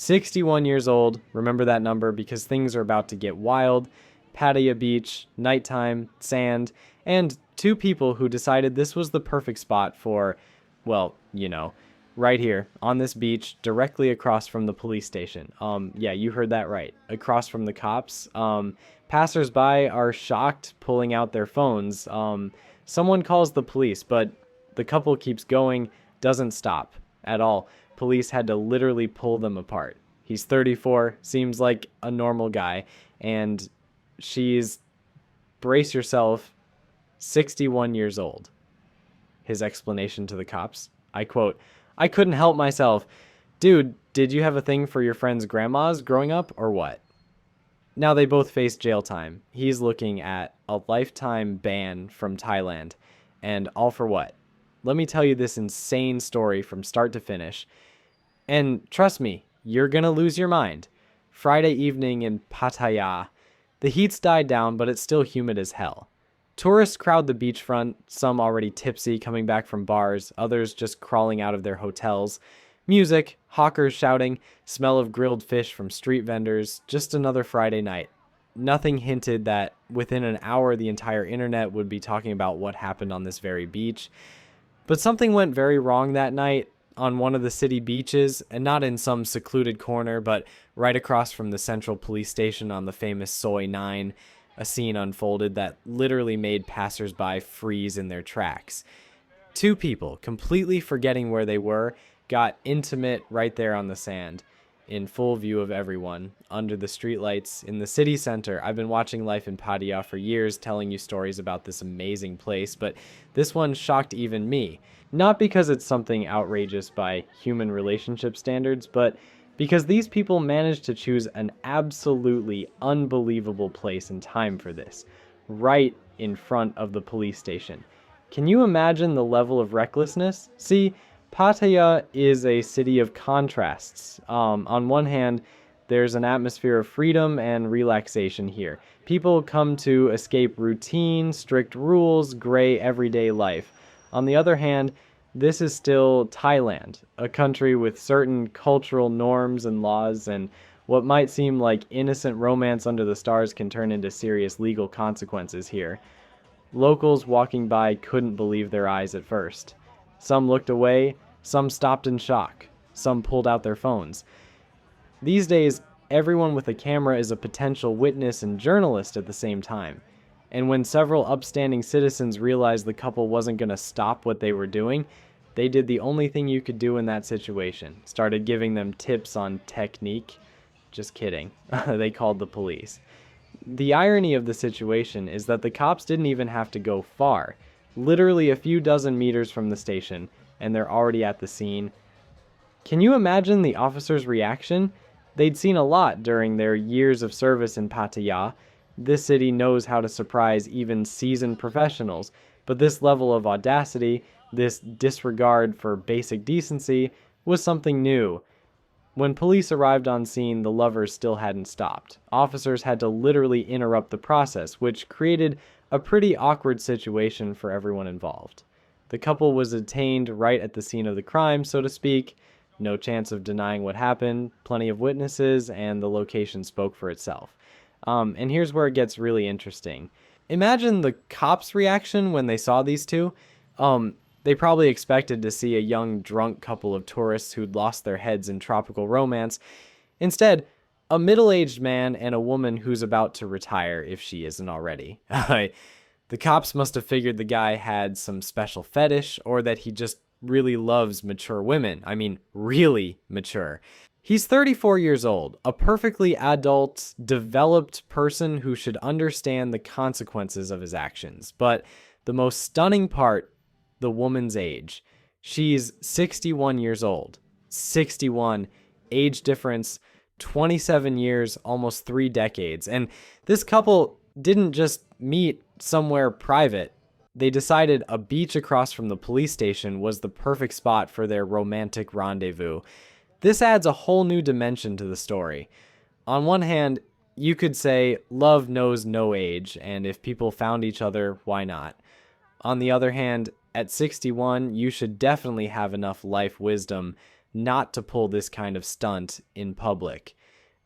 61 years old. Remember that number because things are about to get wild. Pattaya Beach, nighttime, sand, and two people who decided this was the perfect spot for, well, right here on this beach, directly across from the police station. Yeah, you heard that right. Across from the cops. Passersby are shocked, pulling out their phones. Someone calls the police, but the couple keeps going, doesn't stop at all. Police had to literally pull them apart. He's 34, seems like a normal guy, and she's, brace yourself, 61 years old. His explanation to the cops, I quote, "I couldn't help myself. Dude, did you have a thing for your friend's grandmas growing up or what?" Now they both face jail time. He's looking at a lifetime ban from Thailand. And all for what? Let me tell you this insane story from start to finish. And trust me, you're gonna lose your mind. Friday evening in Pattaya. The heat's died down, but it's still humid as hell. Tourists crowd the beachfront, some already tipsy coming back from bars, others just crawling out of their hotels. Music, hawkers shouting, smell of grilled fish from street vendors, just another Friday night. Nothing hinted that within an hour the entire internet would be talking about what happened on this very beach. But something went very wrong that night on one of the city beaches, and not in some secluded corner, but right across from the central police station on the famous Soi 9. A scene unfolded that literally made passersby freeze in their tracks. Two people, completely forgetting where they were, got intimate right there on the sand, in full view of everyone, under the streetlights, in the city center. I've been watching Life in Pattaya for years, telling you stories about this amazing place, but this one shocked even me. Not because it's something outrageous by human relationship standards, but because these people managed to choose an absolutely unbelievable place and time for this, right in front of the police station. Can you imagine the level of recklessness? See, Pattaya is a city of contrasts. On one hand, there's an atmosphere of freedom and relaxation here. People come to escape routine, strict rules, gray everyday life. On the other hand, this is still Thailand, a country with certain cultural norms and laws, and what might seem like innocent romance under the stars can turn into serious legal consequences here. Locals walking by couldn't believe their eyes at first. Some looked away, some stopped in shock, some pulled out their phones. These days, everyone with a camera is a potential witness and journalist at the same time. And when several upstanding citizens realized the couple wasn't going to stop what they were doing, they did the only thing you could do in that situation. Started giving them tips on technique. Just kidding. They called the police. The irony of the situation is that the cops didn't even have to go far. Literally a few dozen meters from the station, and they're already at the scene. Can you imagine the officers' reaction? They'd seen a lot during their years of service in Pattaya. This city knows how to surprise even seasoned professionals, but this level of audacity, this disregard for basic decency, was something new. When police arrived on scene, the lovers still hadn't stopped. Officers had to literally interrupt the process, which created a pretty awkward situation for everyone involved. The couple was detained right at the scene of the crime, so to speak. No chance of denying what happened, plenty of witnesses, and the location spoke for itself. And here's where it gets really interesting. Imagine the cops' reaction when they saw these two. They probably expected to see a young, drunk couple of tourists who'd lost their heads in tropical romance. Instead, a middle-aged man and a woman who's about to retire, if she isn't already. The cops must have figured the guy had some special fetish, or that he just really loves mature women. I mean, really mature. He's 34 years old, a perfectly adult, developed person who should understand the consequences of his actions. But the most stunning part, the woman's age. She's 61 years old. 61, age difference, 27 years, almost 3 decades. And this couple didn't just meet somewhere private. They decided a beach across from the police station was the perfect spot for their romantic rendezvous. This adds a whole new dimension to the story. On one hand, you could say love knows no age, and if people found each other, why not? On the other hand, at 61, you should definitely have enough life wisdom not to pull this kind of stunt in public.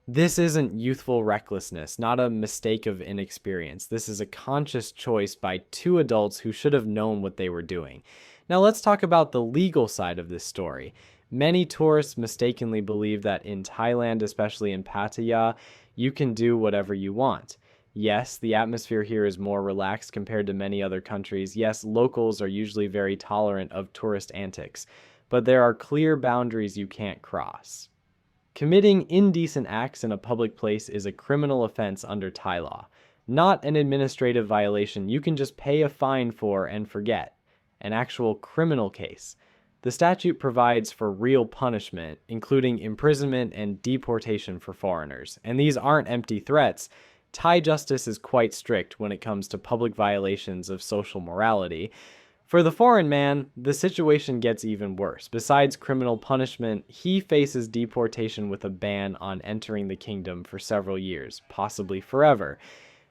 This isn't youthful recklessness, not a mistake of inexperience. This is a conscious choice by two adults who should have known what they were doing. Now let's talk about the legal side of this story. Many tourists mistakenly believe that in Thailand, especially in Pattaya, you can do whatever you want. Yes, the atmosphere here is more relaxed compared to many other countries. Yes, locals are usually very tolerant of tourist antics, but there are clear boundaries you can't cross. Committing indecent acts in a public place is a criminal offense under Thai law, not an administrative violation you can just pay a fine for and forget, an actual criminal case. The statute provides for real punishment, including imprisonment and deportation for foreigners, and these aren't empty threats. Thai justice is quite strict when it comes to public violations of social morality. For the foreign man, the situation gets even worse. Besides criminal punishment, he faces deportation with a ban on entering the kingdom for several years, possibly forever.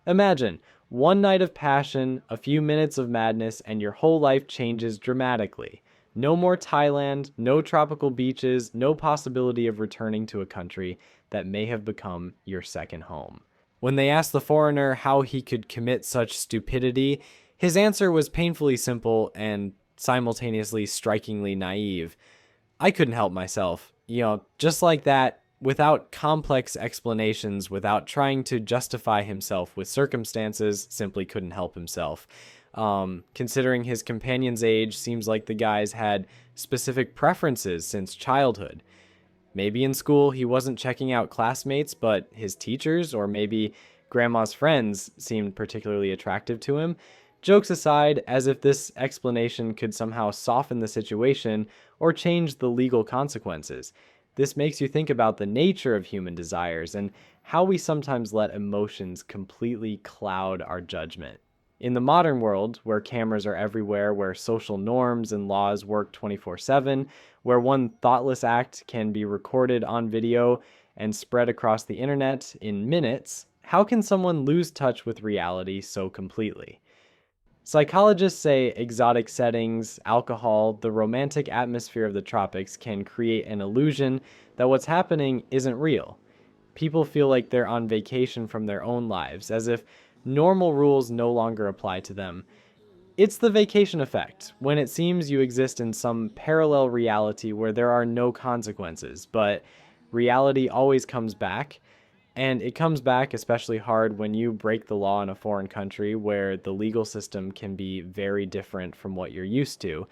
Imagine, one night of passion, a few minutes of madness, and your whole life changes dramatically. No more Thailand, no tropical beaches, no possibility of returning to a country that may have become your second home. When they asked the foreigner how he could commit such stupidity, his answer was painfully simple and simultaneously strikingly naive. I couldn't help myself. Just like that, without complex explanations, without trying to justify himself with circumstances, simply couldn't help himself. Considering his companion's age, seems like the guy's had specific preferences since childhood. Maybe in school he wasn't checking out classmates, but his teachers or maybe grandma's friends seemed particularly attractive to him. Jokes aside, as if this explanation could somehow soften the situation or change the legal consequences. This makes you think about the nature of human desires and how we sometimes let emotions completely cloud our judgment. In the modern world, where cameras are everywhere, where social norms and laws work 24/7, where one thoughtless act can be recorded on video and spread across the internet in minutes, how can someone lose touch with reality so completely? Psychologists say exotic settings, alcohol, the romantic atmosphere of the tropics can create an illusion that what's happening isn't real. People feel like they're on vacation from their own lives, as if normal rules no longer apply to them. It's the vacation effect, when it seems you exist in some parallel reality where there are no consequences, but reality always comes back. And it comes back especially hard when you break the law in a foreign country where the legal system can be very different from what you're used to.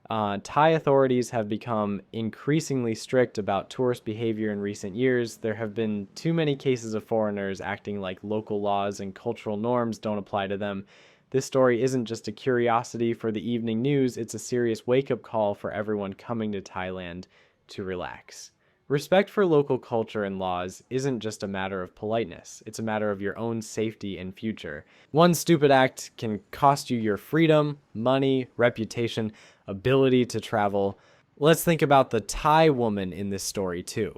Thai authorities have become increasingly strict about tourist behavior in recent years. There have been too many cases of foreigners acting like local laws and cultural norms don't apply to them. This story isn't just a curiosity for the evening news, it's a serious wake-up call for everyone coming to Thailand to relax. Respect for local culture and laws isn't just a matter of politeness, it's a matter of your own safety and future. One stupid act can cost you your freedom, money, reputation, ability to travel. Let's think about the Thai woman in this story too.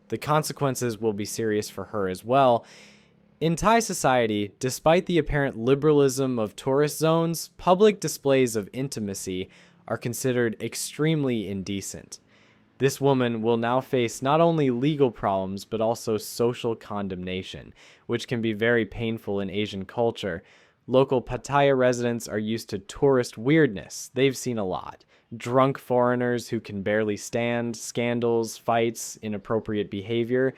The consequences will be serious for her as well. In Thai society, despite the apparent liberalism of tourist zones, public displays of intimacy are considered extremely indecent. This woman will now face not only legal problems, but also social condemnation, which can be very painful in Asian culture. Local Pattaya residents are used to tourist weirdness. They've seen a lot. Drunk foreigners who can barely stand, scandals, fights, inappropriate behavior.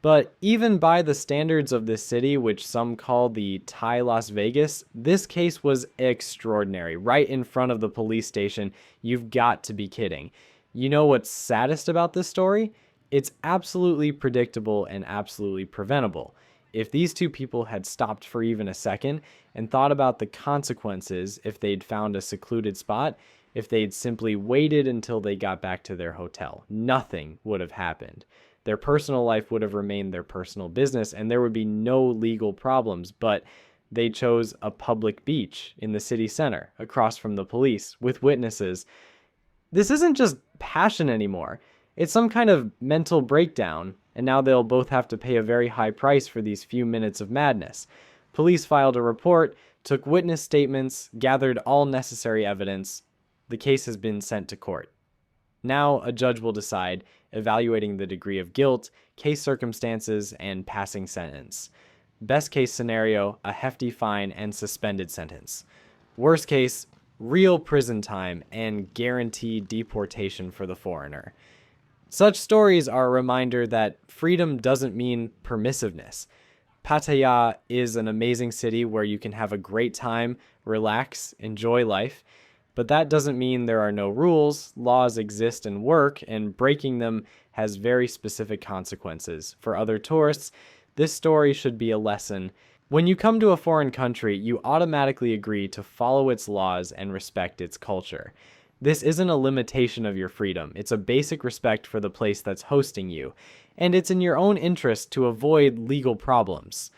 But even by the standards of this city, which some call the Thai Las Vegas, this case was extraordinary. Right in front of the police station. You've got to be kidding. You know what's saddest about this story? It's absolutely predictable and absolutely preventable. If these two people had stopped for even a second and thought about the consequences if they'd found a secluded spot, if they'd simply waited until they got back to their hotel, nothing would have happened. Their personal life would have remained their personal business and there would be no legal problems, but they chose a public beach in the city center, across from the police, with witnesses. This isn't just passion anymore. It's some kind of mental breakdown, and now they'll both have to pay a very high price for these few minutes of madness. Police filed a report, took witness statements, gathered all necessary evidence. The case has been sent to court. Now, a judge will decide, evaluating the degree of guilt, case circumstances, and passing sentence. Best case scenario, a hefty fine and suspended sentence. Worst case, real prison time and guaranteed deportation for the foreigner. Such stories are a reminder that freedom doesn't mean permissiveness. Pattaya is an amazing city where you can have a great time, relax, enjoy life, but that doesn't mean there are no rules. Laws exist and work, and breaking them has very specific consequences. For other tourists, this story should be a lesson. When you come to a foreign country, you automatically agree to follow its laws and respect its culture. This isn't a limitation of your freedom. It's a basic respect for the place that's hosting you, and it's in your own interest to avoid legal problems.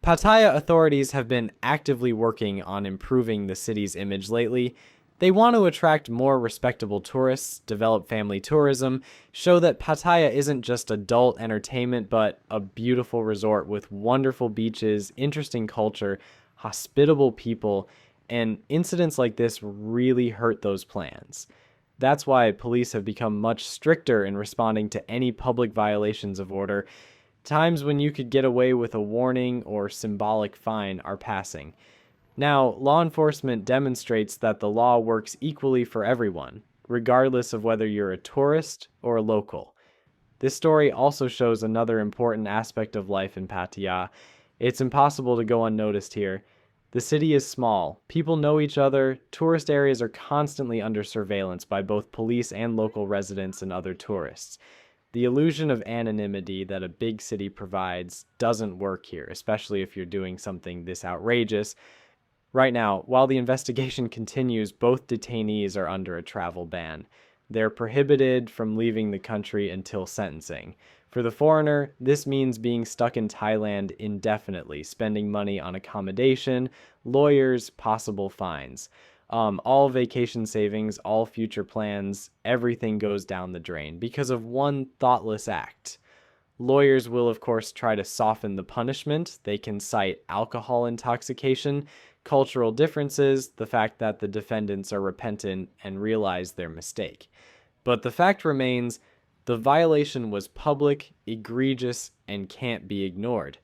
Pattaya authorities have been actively working on improving the city's image lately. They want to attract more respectable tourists, develop family tourism, show that Pattaya isn't just adult entertainment, but a beautiful resort with wonderful beaches, interesting culture, hospitable people, and incidents like this really hurt those plans. That's why police have become much stricter in responding to any public violations of order. Times when you could get away with a warning or symbolic fine are passing. Now, law enforcement demonstrates that the law works equally for everyone, regardless of whether you're a tourist or a local. This story also shows another important aspect of life in Pattaya. It's impossible to go unnoticed here. The city is small, people know each other, tourist areas are constantly under surveillance by both police and local residents and other tourists. The illusion of anonymity that a big city provides doesn't work here, especially if you're doing something this outrageous. Right now, while the investigation continues, both detainees are under a travel ban. They're prohibited from leaving the country until sentencing. For the foreigner, this means being stuck in Thailand indefinitely, spending money on accommodation, lawyers, possible fines. All vacation savings, all future plans, everything goes down the drain because of one thoughtless act. Lawyers will, of course, try to soften the punishment. They can cite alcohol intoxication, cultural differences, the fact that the defendants are repentant and realize their mistake. But the fact remains, the violation was public, egregious, and can't be ignored.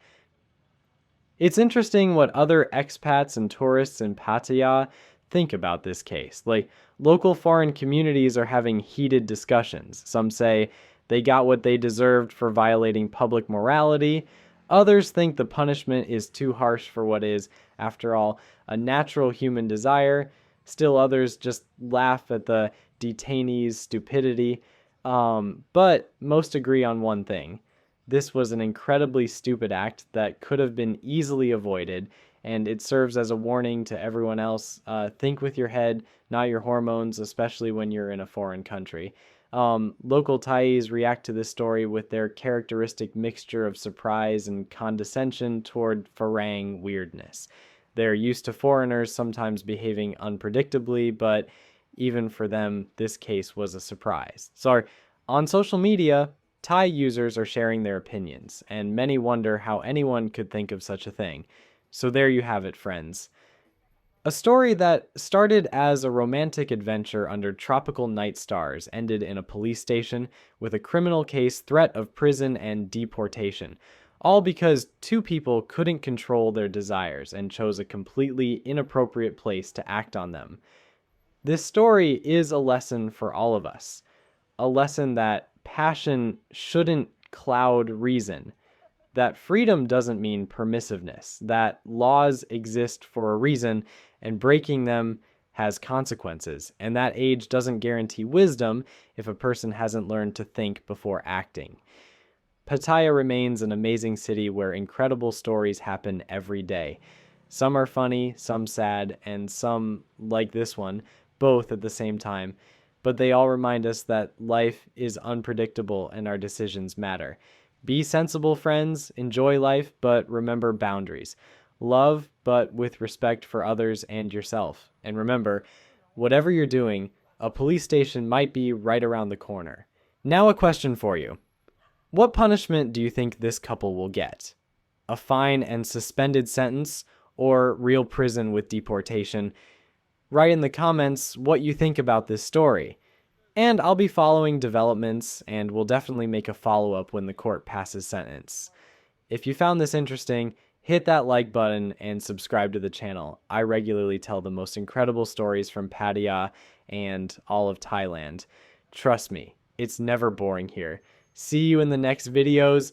It's interesting what other expats and tourists in Pattaya think about this case. Like, local foreign communities are having heated discussions. Some say they got what they deserved for violating public morality. Others think the punishment is too harsh for what is, after all, a natural human desire. Still others just laugh at the detainees' stupidity. But most agree on one thing. This was an incredibly stupid act that could have been easily avoided, and it serves as a warning to everyone else. Think with your head, not your hormones, especially when you're in a foreign country. Local Thais react to this story with their characteristic mixture of surprise and condescension toward Farang weirdness. They're used to foreigners sometimes behaving unpredictably, but even for them, this case was a surprise. So, on social media, Thai users are sharing their opinions, and many wonder how anyone could think of such a thing. So there you have it, friends. A story that started as a romantic adventure under tropical night stars ended in a police station with a criminal case, threat of prison, and deportation. All because two people couldn't control their desires and chose a completely inappropriate place to act on them. This story is a lesson for all of us. A lesson that passion shouldn't cloud reason. That freedom doesn't mean permissiveness. That laws exist for a reason and breaking them has consequences. And that age doesn't guarantee wisdom if a person hasn't learned to think before acting. Pattaya remains an amazing city where incredible stories happen every day. Some are funny, some sad, and some, like this one, both at the same time. But they all remind us that life is unpredictable and our decisions matter. Be sensible, friends. Enjoy life, but remember boundaries. Love, but with respect for others and yourself. And remember, whatever you're doing, a police station might be right around the corner. Now a question for you. What punishment do you think this couple will get? A fine and suspended sentence, or real prison with deportation? Write in the comments what you think about this story. And I'll be following developments, and we'll definitely make a follow-up when the court passes sentence. If you found this interesting, hit that like button and subscribe to the channel. I regularly tell the most incredible stories from Pattaya and all of Thailand. Trust me, it's never boring here. See you in the next videos.